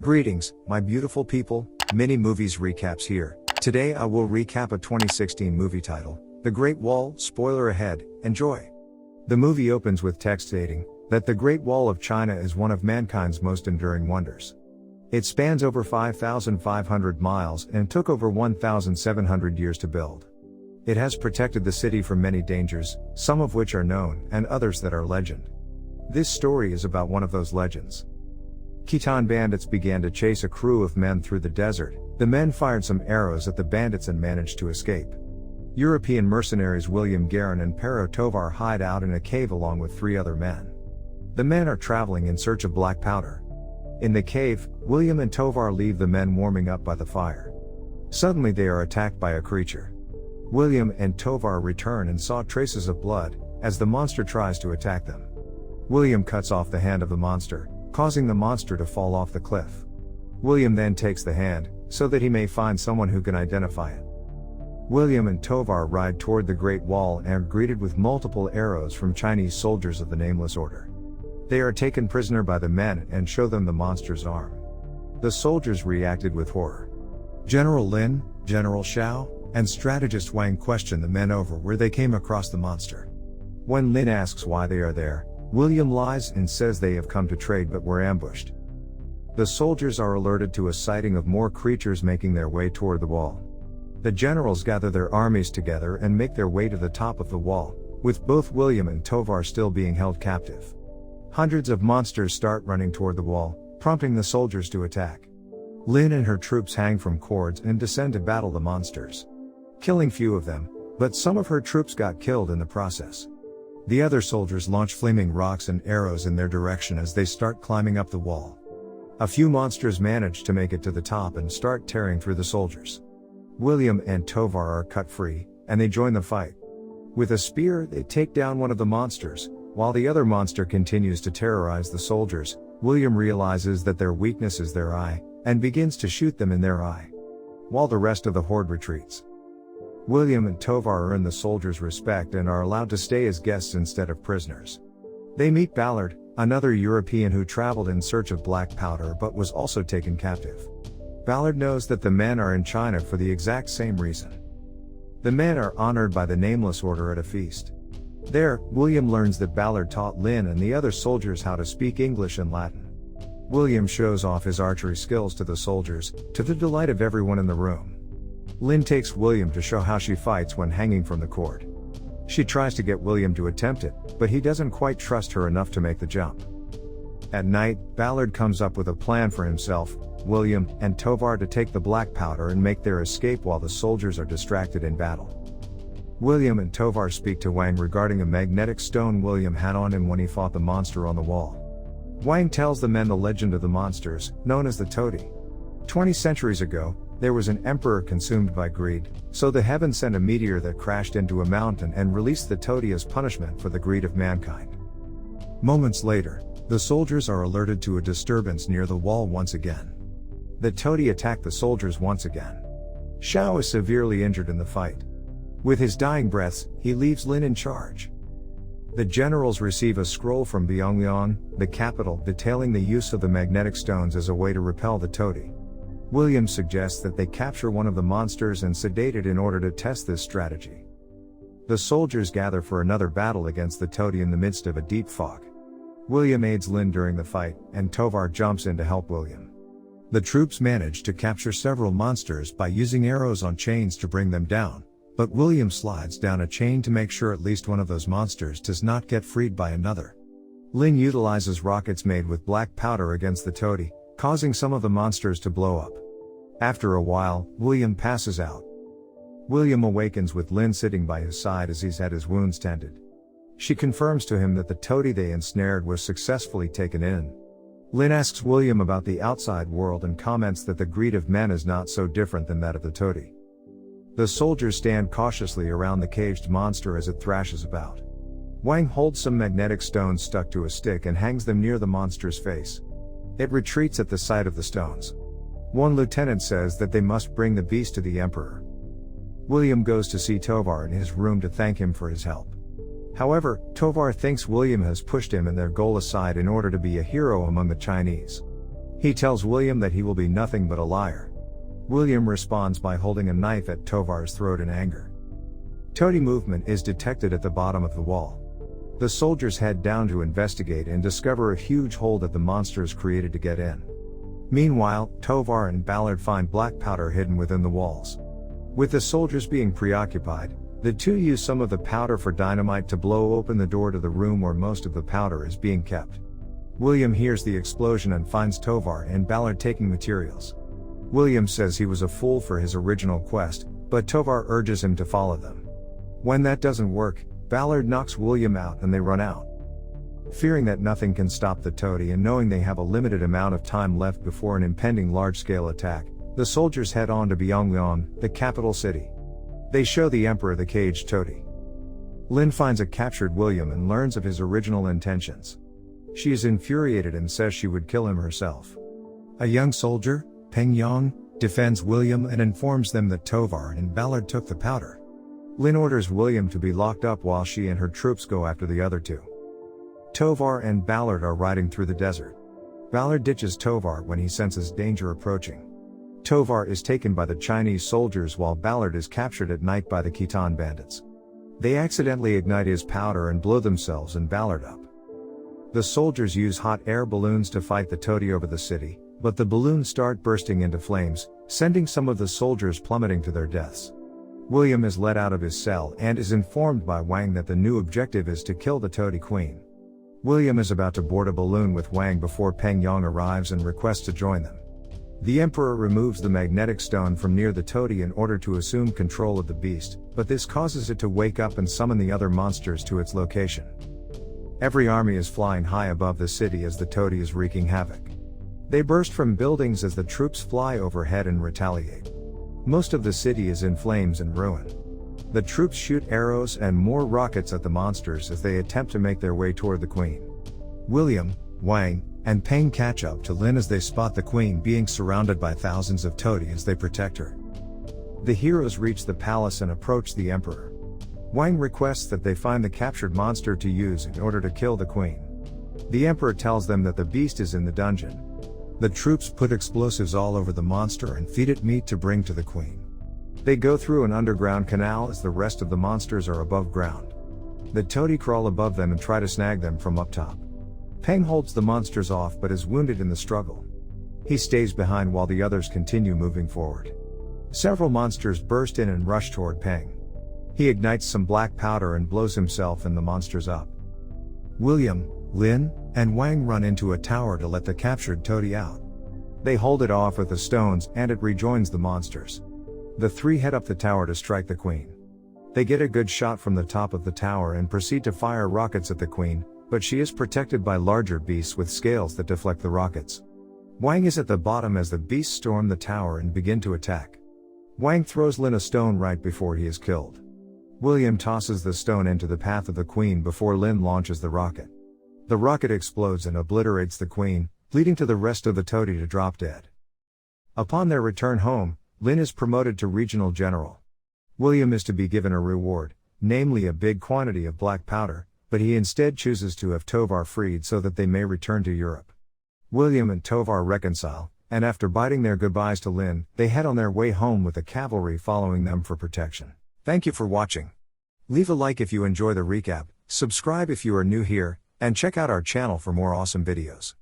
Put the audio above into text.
Greetings, my beautiful people, mini movies recaps here. Today I will recap a 2016 movie title, The Great Wall. Spoiler ahead, enjoy. The movie opens with text stating that the Great Wall of China is one of mankind's most enduring wonders. It spans over 5,500 miles and took over 1,700 years to build. It has protected the city from many dangers, some of which are known and others that are legend. This story is about one of those legends. Khitan bandits began to chase a crew of men through the desert. The men fired some arrows at the bandits and managed to escape. European mercenaries William Guerin and Pero Tovar hide out in a cave along with 3 other men. The men are traveling in search of black powder. In the cave, William and Tovar leave the men warming up by the fire. Suddenly they are attacked by a creature. William and Tovar return and saw traces of blood, as the monster tries to attack them. William cuts off the hand of the monster, causing the monster to fall off the cliff. William then takes the hand, so that he may find someone who can identify it. William and Tovar ride toward the Great Wall and are greeted with multiple arrows from Chinese soldiers of the Nameless Order. They are taken prisoner by the men and show them the monster's arm. The soldiers reacted with horror. General Lin, General Xiao, and strategist Wang question the men over where they came across the monster. When Lin asks why they are there, William lies and says they have come to trade but were ambushed. The soldiers are alerted to a sighting of more creatures making their way toward the wall. The generals gather their armies together and make their way to the top of the wall, with both William and Tovar still being held captive. Hundreds of monsters start running toward the wall, prompting the soldiers to attack. Lin and her troops hang from cords and descend to battle the monsters, killing few of them, but some of her troops got killed in the process. The other soldiers launch flaming rocks and arrows in their direction as they start climbing up the wall. A few monsters manage to make it to the top and start tearing through the soldiers. William and Tovar are cut free, and they join the fight. With a spear, they take down one of the monsters. While the other monster continues to terrorize the soldiers, William realizes that their weakness is their eye, and begins to shoot them in their eye, while the rest of the horde retreats. William and Tovar earn the soldiers' respect and are allowed to stay as guests instead of prisoners. They meet Ballard, another European who traveled in search of black powder but was also taken captive. Ballard knows that the men are in China for the exact same reason. The men are honored by the Nameless Order at a feast. There, William learns that Ballard taught Lin and the other soldiers how to speak English and Latin. William shows off his archery skills to the soldiers, to the delight of everyone in the room. Lin takes William to show how she fights when hanging from the cord. She tries to get William to attempt it, but he doesn't quite trust her enough to make the jump. At night, Ballard comes up with a plan for himself, William, and Tovar to take the black powder and make their escape while the soldiers are distracted in battle. William and Tovar speak to Wang regarding a magnetic stone William had on him when he fought the monster on the wall. Wang tells the men the legend of the monsters, known as the toady. 20 centuries ago, there was an emperor consumed by greed, so the heavens sent a meteor that crashed into a mountain and released the toady as punishment for the greed of mankind. Moments later, the soldiers are alerted to a disturbance near the wall once again. The toady attacked the soldiers once again. Xiao is severely injured in the fight. With his dying breaths, he leaves Lin in charge. The generals receive a scroll from Pyongyang, the capital, detailing the use of the magnetic stones as a way to repel the toady. William suggests that they capture one of the monsters and sedate it in order to test this strategy. The soldiers gather for another battle against the toady in the midst of a deep fog. William aids Lin during the fight, and Tovar jumps in to help William. The troops manage to capture several monsters by using arrows on chains to bring them down, but William slides down a chain to make sure at least one of those monsters does not get freed by another. Lin utilizes rockets made with black powder against the toady, causing some of the monsters to blow up. After a while, William passes out. William awakens with Lin sitting by his side as he's had his wounds tended. She confirms to him that the toady they ensnared was successfully taken in. Lin asks William about the outside world and comments that the greed of men is not so different than that of the toady. The soldiers stand cautiously around the caged monster as it thrashes about. Wang holds some magnetic stones stuck to a stick and hangs them near the monster's face. It retreats at the sight of the stones. One lieutenant says that they must bring the beast to the emperor. William goes to see Tovar in his room to thank him for his help. However, Tovar thinks William has pushed him and their goal aside in order to be a hero among the Chinese. He tells William that he will be nothing but a liar. William responds by holding a knife at Tovar's throat in anger. Toady movement is detected at the bottom of the wall. The soldiers head down to investigate and discover a huge hole that the monsters created to get in. Meanwhile, Tovar and Ballard find black powder hidden within the walls. With the soldiers being preoccupied, the two use some of the powder for dynamite to blow open the door to the room where most of the powder is being kept. William hears the explosion and finds Tovar and Ballard taking materials. William says he was a fool for his original quest, but Tovar urges him to follow them. When that doesn't work, Ballard knocks William out and they run out. Fearing that nothing can stop the toady and knowing they have a limited amount of time left before an impending large-scale attack, the soldiers head on to Pyongyang, the capital city. They show the emperor the caged toady. Lin finds a captured William and learns of his original intentions. She is infuriated and says she would kill him herself. A young soldier, Peng Yang, defends William and informs them that Tovar and Ballard took the powder. Lin orders William to be locked up while she and her troops go after the other two. Tovar and Ballard are riding through the desert. Ballard ditches Tovar when he senses danger approaching. Tovar is taken by the Chinese soldiers while Ballard is captured at night by the Khitan bandits. They accidentally ignite his powder and blow themselves and Ballard up. The soldiers use hot air balloons to fight the toady over the city, but the balloons start bursting into flames, sending some of the soldiers plummeting to their deaths. William is let out of his cell and is informed by Wang that the new objective is to kill the toady queen. William is about to board a balloon with Wang before Peng Yang arrives and requests to join them. The emperor removes the magnetic stone from near the toady in order to assume control of the beast, but this causes it to wake up and summon the other monsters to its location. Every army is flying high above the city as the toady is wreaking havoc. They burst from buildings as the troops fly overhead and retaliate. Most of the city is in flames and ruin. The troops shoot arrows and more rockets at the monsters as they attempt to make their way toward the queen. William, Wang, and Peng catch up to Lin as they spot the queen being surrounded by thousands of toady as they protect her. The heroes reach the palace and approach the emperor. Wang requests that they find the captured monster to use in order to kill the queen. The emperor tells them that the beast is in the dungeon. The troops put explosives all over the monster and feed it meat to bring to the queen. They go through an underground canal as the rest of the monsters are above ground. The toady crawl above them and try to snag them from up top. Peng holds the monsters off but is wounded in the struggle. He stays behind while the others continue moving forward. Several monsters burst in and rush toward Peng. He ignites some black powder and blows himself and the monsters up. William, Lin, and Wang run into a tower to let the captured toady out. They hold it off with the stones and it rejoins the monsters. The three head up the tower to strike the queen. They get a good shot from the top of the tower and proceed to fire rockets at the queen, but she is protected by larger beasts with scales that deflect the rockets. Wang is at the bottom as the beasts storm the tower and begin to attack. Wang throws Lin a stone right before he is killed. William tosses the stone into the path of the queen before Lin launches the rocket. The rocket explodes and obliterates the queen, leading to the rest of the toady to drop dead. Upon their return home, Lin is promoted to regional general. William is to be given a reward, namely a big quantity of black powder, but he instead chooses to have Tovar freed so that they may return to Europe. William and Tovar reconcile, and after bidding their goodbyes to Lin, they head on their way home with the cavalry following them for protection. Thank you for watching. Leave a like if you enjoy the recap, subscribe if you are new here, and check out our channel for more awesome videos.